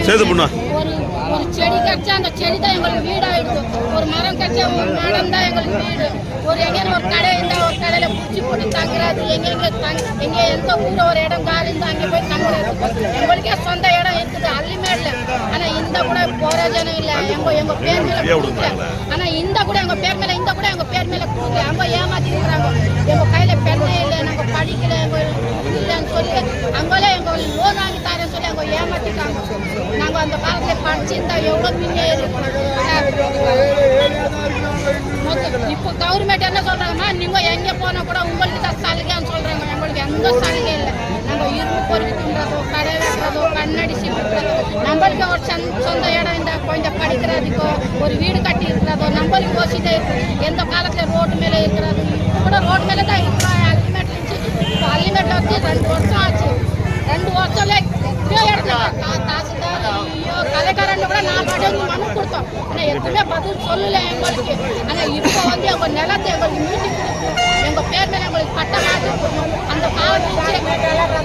சேது பண்ணா ஒரு செடி கட்சா அந்த செடி தான் எங்களுக்கு வீடாயிடுது. ஒரு மரம் கட்சா ஒரு மரம் தான் எங்களுக்கு வீடு. ஒரு எங்கேயும் ஒரு கடை இருந்தால் ஒரு கடையில் பூச்சி போட்டு தங்குறது, எங்கே எந்த ஊரில் ஒரு இடம் காலி இருந்தால் அங்கே போய் தங்குறது. எங்களுக்கே சொந்த இடம் இருக்குது அள்ளிமேடில். ஆனால் இந்த கூட போராஜனம் இல்லை, எங்கள் பேர் மேலே கொடுக்கல. ஆனால் இந்த கூட எங்கள் பேர் மேலே எங்கள் பேர் மேலே கொடுக்கல. அங்கே ஏமாற்றிருக்கிறாங்க. எங்கள் கையில் பெண்ணே இல்லை, நாங்கள் படிக்கல, எங்கள் இல்லைன்னு சொல்லி அங்கேயே எங்கள் லோன் வாங்கி தரேன்னு சொல்லி அவங்க ஏமாற்றிட்டாங்க. நாங்கள் அந்த காலத்தில் படிச்சிருந்தா எவ்வளோ முன்னேறி. இப்போ கவர்மெண்ட் என்ன சொல்றாங்கன்னா, நீங்க எங்கே போனா கூட உங்களுக்கு தான் சலுகைன்னு சொல்றாங்க. எங்களுக்கு எந்த சலுகை இல்லை. நாங்கள் இரும்பு பொறுக்கி தின்றதோ, கடை வைக்கிறதோ, கண்ணாடி சீட்டுறதோ, நம்மளுக்கு ஒரு சொந்த இடம் இருந்தால் கொஞ்சம் படிக்கிறதுக்கோ, ஒரு வீடு கட்டி இருக்கிறதோ நம்மளுக்கு வசதி இருக்கு. எந்த காலத்தில் ரோட்டு மேலே இருக்கிறது கூட ரோடு மேலே தான் இருக்கிறோம். அல்டிமேட் இருந்துச்சு. இப்போ அல்டிமேட்ல வந்து 2 வருஷம் ஆச்சு. 2 வருஷம்ல இப்படியோ எடுத்துக்கலாம். தாசில்தார் கலைக்காரன் கூட 4 அடைந்து மனு கொடுத்தோம். ஆனால் எதுவுமே பதில் சொல்லலை எங்களுக்கு. ஆனால் இப்போ வந்து எங்கள் நிலத்தை எங்களுக்கு மீட்டி கொடுக்கும். எங்கள் பேர் மேலே எங்களுக்கு பட்டமாக இருக்கணும். அந்த காலம்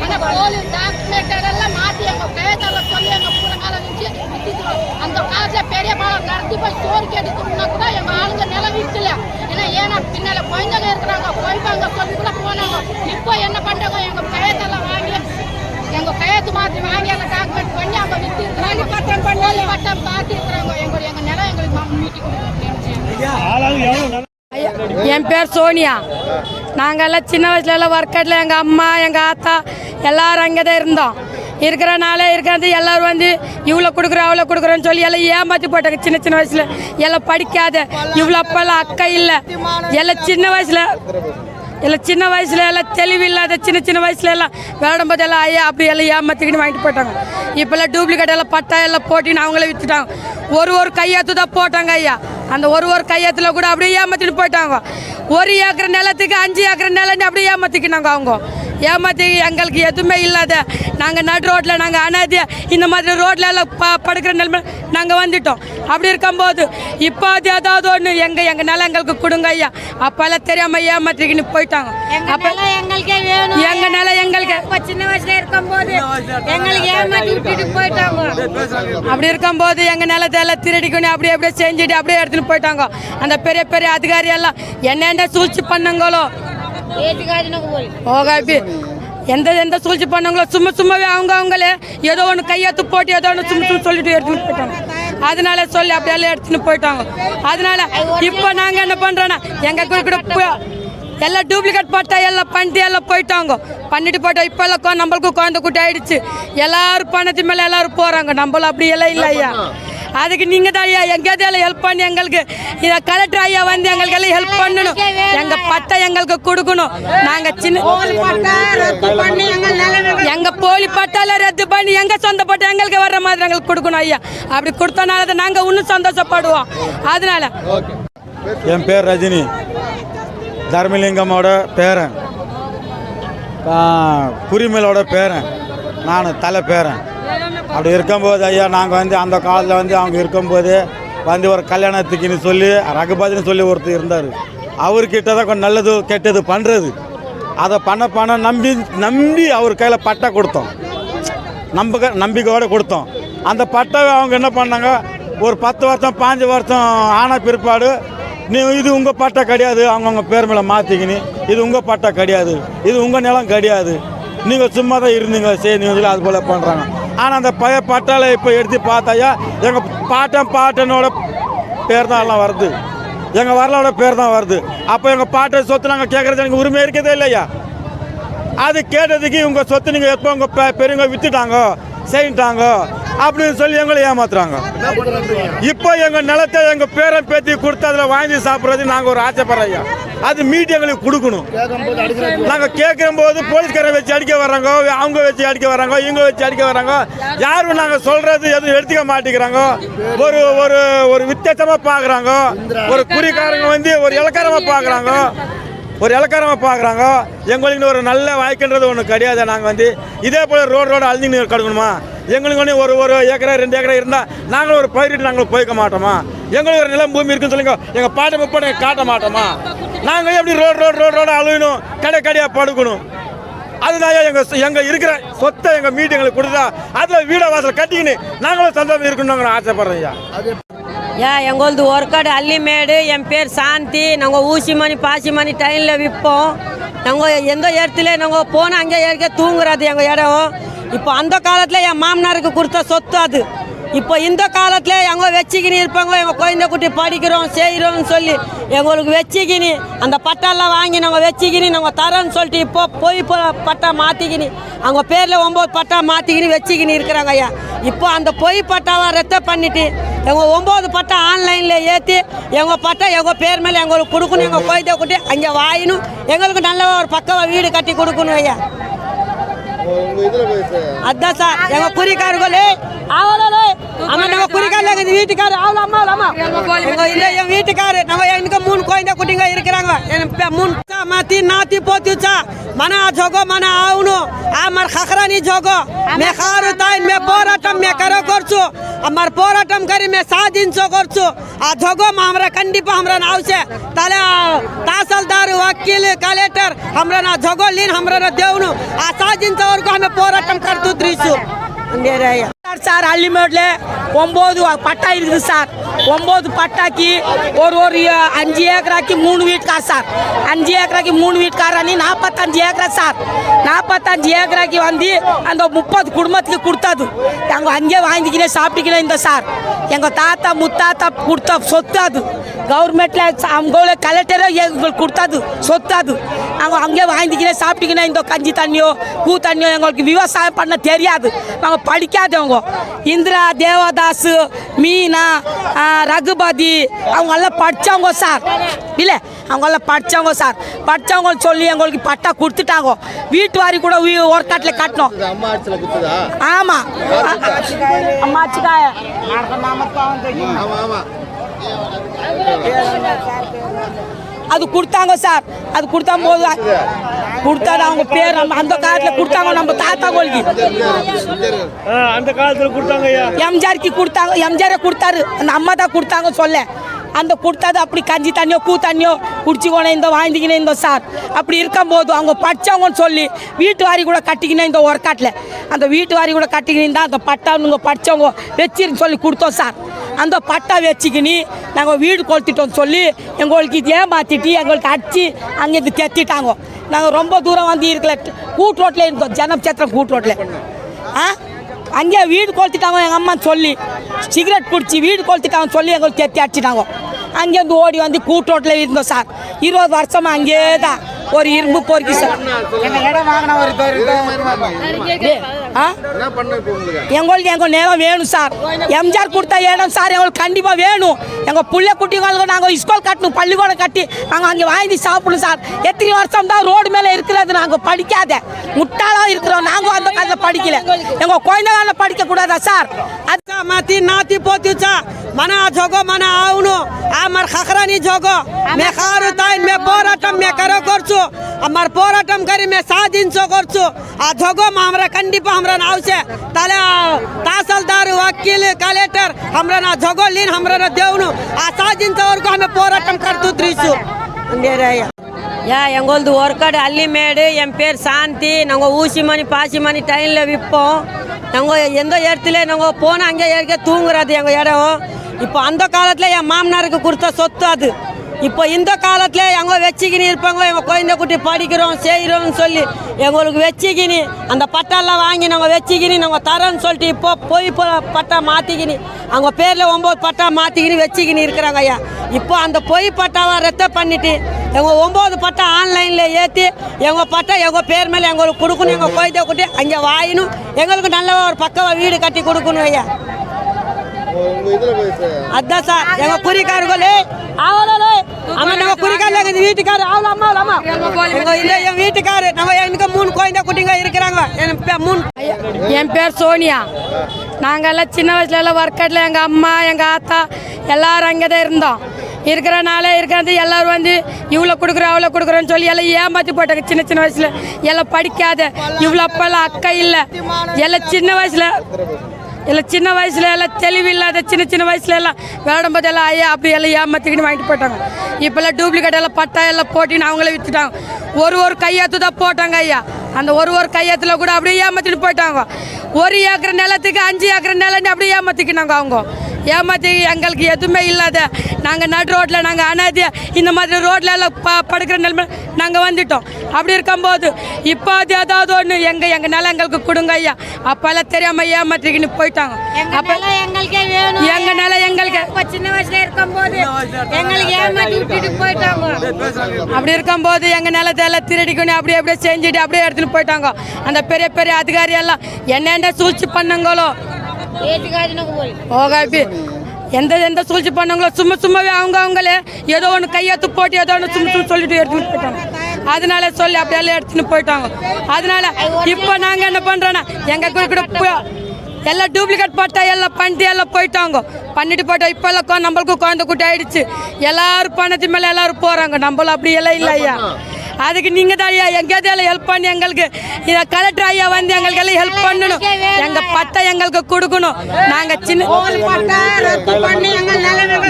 ஆனால் போலீஸ் டாக்குமெண்ட் எல்லாம் மாற்றி எங்கள் கையத்தால் சொல்லி எங்கள் பூரா காலம் வச்சு விற்றுக்கிறோம். அந்த காலத்தில் பெரிய பாலம் நடத்தி போய் ஸ்டோருக்கு எடுக்கணும்னா கூட எங்கள் ஆளுங்க நிலம் விற்கல. ஏன்னா பின்னால் குழந்தைங்க இருக்கிறாங்க, போய்ப்பாங்க சொல்லி கூட போனாங்க. இப்போ என்ன பண்ணுறாங்க, எங்கள் கையத்தெல்லாம் வாங்கி எங்கள் கையத்து மாற்றி வாங்கி எல்லாம் டாக்குமெண்ட் பண்ணி அவங்க விற்று இருக்கிறாங்க. பட்டம் பார்த்து இருக்கிறாங்க. எங்கள் நிலம் எங்களுக்கு மீட்டி கொடுக்கணும். என் பேர் சோனியா. நாங்கள்லாம் சின்ன வயசுலலாம் ஒர்க்கெட்டில் எங்கள் அம்மா எங்கள் ஆத்தா எல்லோரும் அங்கே தான் இருந்தோம். இருக்கிறனால இருக்கிறது எல்லோரும் வந்து இவ்வளோ கொடுக்குறோம் அவ்வளோ கொடுக்குறோன்னு சொல்லி எல்லாம் ஏமாற்றி போட்டாங்க. சின்ன வயசில் எல்லாம் படிக்காத இவ்வளோ அப்பெல்லாம் அக்கா இல்லை. எல்லாம் சின்ன வயசில் எல்லாம் தெளிவில்லாத சின்ன வயசுல எல்லாம் விளையாடும் போது எல்லாம் ஐயா அப்படி எல்லாம் ஏமாற்றிக்கிட்டு வாங்கிட்டு போயிட்டாங்க. இப்போல்லாம் டூப்ளிகேட் எல்லாம் பட்டா எல்லாம் போட்டின்னு அவங்களே விற்றுட்டாங்க. ஒரு கையெழுத்து தான் போட்டாங்க ஐயா. அந்த ஒரு கையெழுத்துல கூட அப்படியே ஏமாற்றிட்டு போயிட்டாங்க. 1 ஏக்கர் நிலத்துக்கு 5 ஏக்கர் நிலன்னு அப்படியே ஏமாற்றிக்கினாங்க. அவங்க ஏமாற்றி எங்களுக்கு எதுவுமே இல்லாத நாங்கள் நடு ரோட்டில் நாங்கள் அனாதியா இந்த மாதிரி ரோட்டில் எல்லாம் படுக்கிற நிலைமை நாங்கள் வந்துட்டோம். அப்படி இருக்கும்போது இப்போ அது ஏதாவது ஒன்று எங்கள் நிலம் எங்களுக்கு கொடுங்க ஐயா. அப்போல்லாம் தெரியாமல் ஏமாற்றிக்கின்னு போயிட்டாங்க. அப்போ எங்களுக்கே வேணும். எங்கள் நிலம் எங்களுக்கு சின்ன வயசுல இருக்கும்போது எங்களுக்கு ஏமாற்றி விட்டுட்டு போயிட்டாங்க. அப்படி இருக்கும்போது எங்கள் நிலத்தை எல்லாம் திருடிக்கணும் அப்படியே செஞ்சுட்டு அப்படியே எடுத்துன்னு போயிட்டாங்க. அந்த பெரிய அதிகாரி எல்லாம் என்ன சூழ்ச்சி பண்ணங்களோ எந்த சூழ்ச்சி பண்ணாங்களோ சும்மாவே அவங்களே ஏதோ ஒன்று கையெழுத்து போட்டு ஏதோ ஒன்று சும்மா சொல்லிட்டு எடுத்துன்னு போயிட்டாங்க. அதனால சொல்லி அப்படியெல்லாம் எடுத்துன்னு போயிட்டாங்க. அதனால இப்போ நாங்கள் என்ன பண்ணுறோன்னா எங்கள் கூட எல்லாம் டூப்ளிகேட் பட்டா எல்லாம் பண்ணிட்டு எல்லாம் போயிட்டாங்க. பண்ணிட்டு போயிட்டோம். இப்போ எல்லாம் நம்மளுக்கும் குழந்தை குட்டி ஆயிடுச்சு. எல்லாரும் பணத்து மேலே எல்லாரும் போகிறாங்க. நம்மளும் அப்படி எல்லாம் இல்லை ஐயா. அதுக்கு நீங்கள் தான் ஐயா எங்கேயாவது எல்லாம் ஹெல்ப் பண்ணி எங்களுக்கு இதை கலெக்டர் ஐயா வந்து எங்களுக்கு எல்லாம் ஹெல்ப் பண்ணணும். எங்கள் பட்டை எங்களுக்கு கொடுக்கணும். நாங்கள் எங்கள் போலி பட்டால ரத்து பண்ணி எங்கள் சொந்த பட்டை எங்களுக்கு வர்ற மாதிரி எங்களுக்கு கொடுக்கணும் ஐயா. அப்படி கொடுத்தனால தான் நாங்கள் இன்னும் சந்தோஷப்படுவோம். அதனால என் பேர் ரஜினி, தர்மலிங்கமோட பேரன், குறிமலோட பேரன், நான் தலை பேரன். அப்படி இருக்கும்போது ஐயா நாங்கள் வந்து அந்த காலத்தில் வந்து அவங்க இருக்கும்போது வந்து ஒரு கல்யாணத்துக்குன்னு சொல்லி ரகுபதினு சொல்லி ஒருத்தர் இருந்தார். அவர்கிட்ட தான் கொஞ்சம் நல்லது கெட்டது பண்ணுறது. அதை பண்ண நம்பி அவர் கையில் பட்டை கொடுத்தோம். நம்பிக்கையோடு கொடுத்தோம். அந்த பட்டை அவங்க என்ன பண்ணாங்க, ஒரு 10 வருஷம் 5 வருஷம் ஆன பிற்பாடு இது உங்கள் பட்டை கிடையாது, அவங்கவுங்க பேர் மேலே மாற்றிக்கின்னு இது உங்கள் பட்டை கிடையாது, இது உங்கள் நிலம் கிடையாது, நீங்கள் சும்மா தான் இருந்தீங்க செய்யுங்க சொல்லி அது போல் பண்ணுறாங்க. ஆனால் அந்த பட்டால இப்போ எடுத்து பார்த்தாயா எங்கள் பாட்டனோட பேர் தான் எல்லாம் வருது, எங்கள் வரலாவோட பேர் தான் வருது. அப்போ எங்கள் பாட்டன் சொத்து நாங்கள் கேட்குறது எனக்கு உரிமை இருக்கதே இல்லையா. அது கேட்டதுக்கு உங்கள் சொத்து நீங்கள் எப்போ உங்கள் பெரியவங்க விற்றுட்டாங்க செய்யிட்டாங்க அப்படின்னு சொல்லி எங்களை ஏமாத்துறாங்க. இப்போ எங்கள் நிலத்தை எங்கள் பேரன் பேத்தி கொடுத்து அதில் வாங்கி சாப்பிட்றது நாங்கள் ஒரு ஆசைப்படுறோம் ஐயா. அது மீட்டு எங்களுக்கு கொடுக்கணும். நாங்கள் கேட்குற போது போலீஸ்காரன் வச்சு அடிக்க வர்றாங்க, அவங்க வச்சு அடிக்க வர்றாங்க, இவங்க வச்சு அடிக்க வர்றாங்க. யாரும் நாங்கள் சொல்றது எதுவும் எடுத்துக்க மாட்டேங்கிறாங்க. ஒரு வித்தியாசமாக பார்க்குறாங்க. ஒரு குறிக்காரங்க வந்து ஒரு இலக்காரமாக பார்க்குறாங்க. எங்களுக்கு ஒரு நல்ல வாய்க்கின்றது ஒன்று கிடையாது. நாங்கள் வந்து இதே போல் ரோடு அழிஞ்சு கிடக்கணுமா? எங்களுக்கு ஒன்று ஒரு ஏக்கரை 2 ஏக்கரை இருந்தால் நாங்களும் ஒரு பயிரிட்டு நாங்கள் போய்க்க மாட்டோமா? எங்களுக்கு ஒரு நிலம் பூமி இருக்குன்னு சொல்லுங்க, எங்கள் பாட்டை முப்பாட்டை காட்ட மாட்டோமா? நாங்கள் எப்படி ரோடு அழுகணும், கடையாக படுக்கணும்? அதுதான் எங்கள் இருக்கிற சொத்தை எங்கள் மீட்டிங்களுக்கு கொடுத்தா அதில் வீட வாசல் கட்டிக்கின்னு நாங்களும் சந்தோஷம் இருக்கணும்னு ஆசைப்படுறோம் ஐயா. எங்களது ஒர்க்காடு அள்ளிமேடு. என் பேர் சாந்தி. நாங்கள் ஊசி மணி பாசி மணி டைனில் விற்போம். நாங்கள் எந்த இடத்துல நாங்கள் போனால் அங்கே இருக்க தூங்குறது எங்கள் இடம். இப்போ அந்த காலத்தில் என் மாமனாருக்கு கொடுத்த சொத்து அது. இப்போ இந்த காலத்தில் எங்க வச்சுக்கினி இருப்பாங்க. எங்கள் குழந்தை குட்டி படிக்கிறோம் செய்கிறோம்னு சொல்லி எங்களுக்கு வச்சுக்கினி அந்த பட்டாலாம் வாங்கி நாங்கள் வச்சுக்கினி நாங்கள் தரோன்னு சொல்லிட்டு இப்போ போய் பட்டா மாற்றிக்கினி அவங்க பேரில் 9 பட்டா மாற்றிக்கினி வச்சுக்கினி இருக்கிறாங்க ஐயா. இப்போ அந்த பொய் பட்டாவை ரத்து பண்ணிட்டு எங்கள் 9 பட்டா ஆன்லைனில் ஏற்றி எங்கள் பட்டா எங்கள் பேர் மேலே எங்களுக்கு கொடுக்கணும். எங்கள் குழந்தை குட்டி அங்கே வாயினும் எங்களுக்கு நல்ல ஒரு பக்கமாக வீடு கட்டி கொடுக்கணும் ஐயா. அதான் சார் எங்கள் குறிக்காரர்களே அவ்வளோ ஆமாம் நாங்கள் குறிக்காரில் எங்கள் வீட்டுக்காரு அவ்வளோ அம்மா எங்கள் இல்லை என் வீட்டுக்காரு நம்ம எனக்கு 3 குழந்தை குட்டிங்க இருக்கிறாங்க. 3 माती नाती पोतीचा मना जोगो मना आवनो आमार खखरानी जोगो मे खारू ताई मे पोराटम मे करो करछु आमार पोराटम करी मे 7 दिन चो करछु आ जोगो हमरा कंडीपा हमरा आवशे ताले तहसीलदार वकील कलेक्टर हमरा ना जोगो लीन हमरा ना देवनु आ 7 दिन वరకు हम पोराटम करतु त्रिसु சார் அள்ளிமேட்ல 9 பட்டா இருக்குது சார். 9 பட்டாக்கு ஒரு 5 ஏக்கராக்கு 3 வீட்டுக்கார் சார். 5 ஏக்கராக்கு 3 வீட்டுக்கார் அணி 45 ஏக்கரா சார். 45 ஏக்கராக்கு வந்து அந்த 30 குடும்பத்துக்கு கொடுத்தது நாங்கள் அங்கே வாங்கிக்கினே சாப்பிட்டுக்கினே இந்த சார். எங்கள் தாத்தா முத்தாத்தா கொடுத்த சொத்து அது. கவர்மெண்ட்டில் அவங்க கலெக்டரோ எங்களுக்கு கொடுத்தது சொத்து அது. நாங்கள் அங்கே வாங்கிக்கினே சாப்பிட்டுக்கினே இந்த கஞ்சி தண்ணியோ பூ தண்ணியோ எங்களுக்கு விவசாயம் பண்ண தெரியாது. நாங்கள் படிக்காதவங்க. இந்திரா தேவதாஸ் மீனா ரகுபதி அவங்கெல்லாம் படித்தவங்க சார். இல்லை அவங்கெல்லாம் படித்தவங்க சார். படித்தவங்கன்னு சொல்லி எங்களுக்கு பட்டா கொடுத்துட்டாங்க. வீட்டு வாரி கூட ஒரு காட்டில் கட்டணும். ஆமாம் அம்மாச்சிக்காய அது கொடுத்தாங்க சார். அது கொடுத்தா போது கொடுத்தாரு அவங்க பேர் அந்த காலத்தில் கொடுத்தாங்க. நம்ம தாத்தா கோழிக்கு அந்த காலத்தில் கொடுத்தாங்க. எம்ஜிஆருக்கு கொடுத்தாங்க. எம்ஜிஆரை கொடுத்தாரு. அந்த அம்மா தான் கொடுத்தாங்க சொல்ல. அந்த கொடுத்தது அப்படி கஞ்சி தண்ணியோ பூ தண்ணியோ குடிச்சிக்கோனே இந்த வாழ்ந்துக்கினே இந்த சார். அப்படி இருக்கும்போது அவங்க படித்தவங்கன்னு சொல்லி வீட்டு வாரி கூட கட்டிக்கினே இந்த ஒர்க்காட்டில் அந்த வீட்டு வாரி கூட கட்டிக்கினா அந்த பட்டாவுங்க படித்தவங்க வச்சிருன்னு சொல்லி கொடுத்தோம் சார். அந்த பட்டா வச்சுக்கினி நாங்கள் வீடு கொளுத்திட்டோம்னு சொல்லி எங்களுக்கு இது ஏமாற்றிட்டு எங்களுக்கு அடித்து அங்கேருந்து தெத்திட்டாங்க. நாங்கள் ரொம்ப தூரம் வந்து இருக்கல கூட்டு ரோட்டில் இருந்தோம். ஜனம் சேத்திரம் கூட்டு ரோட்டில் அங்கே வீடு கொளுத்திட்டாங்க எங்கள் அம்மான்னு சொல்லி சிகரெட் குடிச்சு வீடு கொளுத்திட்டாங்கன்னு சொல்லி எங்களுக்கு தெத்தி அடிச்சிட்டாங்க. அங்கேருந்து ஓடி வந்து கூட்டு ரோட்டில் இருந்தோம் சார். 20 வருஷமாக அங்கே தான் ஒரு இரும்பு பொறுக்கி சார். எங்களுக்கு எங்கள் நேரம் வேணும் சார். எம்ஜிஆர் கொடுத்த இடம் சார் எங்களுக்கு கண்டிப்பாக வேணும். எங்கள் பிள்ளை குட்டிங்களுக்கு நாங்கள் ஸ்கூல் கட்டணும் பள்ளிக்கூடம் கட்டி நாங்கள் அங்கே வாங்கி சாப்பிடணும் சார். எத்தனை வருஷம் தான் ரோடு மேலே இருக்கிறது. நாங்கள் படிக்காத முட்டாளாக இருக்கிறோம். நாங்கள் அந்த காலத்தில் படிக்கல. எங்கள் குழந்தைகளை படிக்கக்கூடாதா சார்? அது மாற்றி நாத்தி போத்திச்சா मना जोगो मना आवनो आमार खखरानी जोगो मे खारू ताई मे पोराटम मे करो करछु आमार पोराटम करी मे 7 दिन चो करछु आ जोगो हमरा कंडीपा हमरा ना आवशे ताले तहसीलदार वकील कलेक्टर हमरा ना जोगो लीन हमरा ना देवनु आ 7 दिन वరకు हम पोराटम करतु त्रिसु எங்களது ஒர்க்காடு அள்ளிமேடு. என் பேர் சாந்தி. நாங்கள் ஊசி மணி பாசி மணி டைனில் விற்போம். நாங்கள் எந்த இடத்துல நாங்கள் போனால் அங்கே இருக்க தூங்குறது எங்கள் இடம். இப்போ அந்த காலத்தில் என் மாமனாருக்கு கொடுத்த சொத்து அது. இப்போ இந்த காலத்தில் எங்கே வச்சுக்கினி இருப்பாங்க. எங்கள் குழந்தை குட்டி படிக்கிறோம் செய்கிறோம்னு சொல்லி எங்களுக்கு வச்சுக்கினி அந்த பட்டாலாம் வாங்கி நாங்கள் வச்சுக்கினி நாங்கள் தரோன்னு சொல்லிட்டு இப்போ போய் பட்டா மாற்றிக்கினி அவங்க பேரில் 9 பட்டா மாற்றிக்கினி வச்சுக்கினி இருக்கிறாங்க ஐயா. இப்போ அந்த பொய் பட்டாவை ரத்து பண்ணிட்டு எங்கள் 9 பட்டா ஆன்லைனில் ஏற்றி எங்கள் பட்டா எங்கள் பேர் மேலே எங்களுக்கு கொடுக்கணும். எங்கள் குழந்தை குட்டி அங்கே வாயினும் எங்களுக்கு நல்ல ஒரு பக்கமாக வீடு கட்டி கொடுக்கணும் ஐயா. அதான் சார் எங்கள் குறிக்காரர்களே அவ்வளோ ஆமாம் நாங்கள் குறிக்காரில் எங்கள் வீட்டுக்காரு அவ்வளோ அம்மா எங்கள் இல்லை என் வீட்டுக்காரு நம்ம எனக்கு 3 குழந்தை குட்டிங்க இருக்கிறாங்க. என் பேர் சோனியா. நாங்கள்லாம் சின்ன வயசுலலாம் ஒர்க்காட்டில் எங்கள் அம்மா எங்கள் ஆத்தா எல்லோரும் அங்கே தான் இருந்தோம். இருக்கிறனால இருக்கிறது எல்லோரும் வந்து இவ்வளோ கொடுக்குறோம் அவ்வளோ கொடுக்குறோன்னு சொல்லி எல்லாம் ஏமாற்றி போட்டாங்க. சின்ன சின்ன வயசில் எல்லாம் படிக்காத இவ்வளோ அப்பெல்லாம் அக்கா இல்லை. எல்லாம் சின்ன வயசில் எல்லாம் தெளிவில்லாத சின்ன வயசுல எல்லாம் விளையாடும்போது எல்லாம் ஐயா அப்படி எல்லாம் ஏமாற்றிக்கிட்டு வாங்கிட்டு போட்டாங்க. இப்போல்லாம் டூப்ளிகேட் எல்லாம் பட்டா எல்லாம் போட்டின்னு அவங்களே விற்றுட்டாங்க. ஒரு கையாத்து தான் போட்டாங்க ஐயா. அந்த ஒரு கையத்தில் கூட அப்படியே ஏமாத்திட்டு போயிட்டாங்க. 1 ஏக்கர் நிலத்துக்கு 5 ஏக்கர் நிலன்னு அப்படியே ஏமாத்திக்கினாங்க. அவங்க ஏமாற்றி எங்களுக்கு எதுவுமே இல்லாத நாங்கள் நடு ரோட்டில் நாங்கள் அனாதியா இந்த மாதிரி ரோட்ல எல்லாம் படுக்கிற நிலைமை நாங்கள் வந்துட்டோம். அப்படி இருக்கும்போது இப்போ அது ஏதாவது ஒன்று எங்கள் நிலம் எங்களுக்கு கொடுங்க ஐயா. அப்போல்லாம் தெரியாமல் ஏமாற்றிக்கின்னு போயிட்டாங்க. அப்போ எங்களுக்கே வேணும். எங்கள் நிலம் எங்களுக்கு சின்ன வயசுல இருக்கும்போது எங்களுக்கு ஏமாற்றி விட்டுட்டு போயிட்டாங்க. அப்படி இருக்கும்போது எங்கள் நிலத்தை எல்லாம் திருடிக்கணும் அப்படியே செஞ்சுட்டு அப்படியே எடுத்துன்னு போயிட்டாங்க. அந்த பெரிய பெரிய அதிகாரி எல்லாம் என்னென்ன சூழ்ச்சி பண்ணாங்களோ எந்த சூழ்ச்சி பண்ணாங்களோ சும்மாவே அவங்களே ஏதோ ஒன்று கையெழுத்து போட்டு ஏதோ ஒன்று சும்மா சொல்லிட்டு எடுத்துன்னு போயிட்டாங்க. அதனால சொல்லி அப்படியெல்லாம் எடுத்துன்னு போயிட்டாங்க. அதனால இப்போ நாங்கள் என்ன பண்ணுறோன்னா எங்கள் கூட எல்லாம் டூப்ளிகேட் பட்டா எல்லாம் பண்ணிட்டு எல்லாம் போயிட்டாங்க. பண்ணிட்டு போயிட்டோம். இப்போ எல்லாம் நம்மளுக்கும் குழந்தை குட்டி ஆயிடுச்சு. எல்லாரும் பணத்து மேலே எல்லாரும் போகிறாங்க. நம்மளும் அப்படி எல்லாம் இல்லை ஐயா. அதுக்கு நீங்கள் தான் ஐயா எங்கேயாவது எல்லாம் ஹெல்ப் பண்ணி எங்களுக்கு இதை கலெக்டர் ஐயா வந்து எங்களுக்கு எல்லாம் ஹெல்ப் பண்ணணும். எங்கள் பட்டா எங்களுக்கு கொடுக்கணும். நாங்கள் சின்ன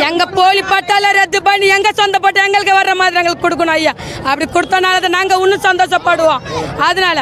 எங்கள் போலி பட்டால ரத்து பண்ணி எங்கள் சொந்த பட்டா எங்களுக்கு வர்ற மாதிரி எங்களுக்கு கொடுக்கணும் ஐயா. அப்படி கொடுத்தனால தான் நாங்கள் இன்னும் சந்தோஷப்படுவோம். அதனால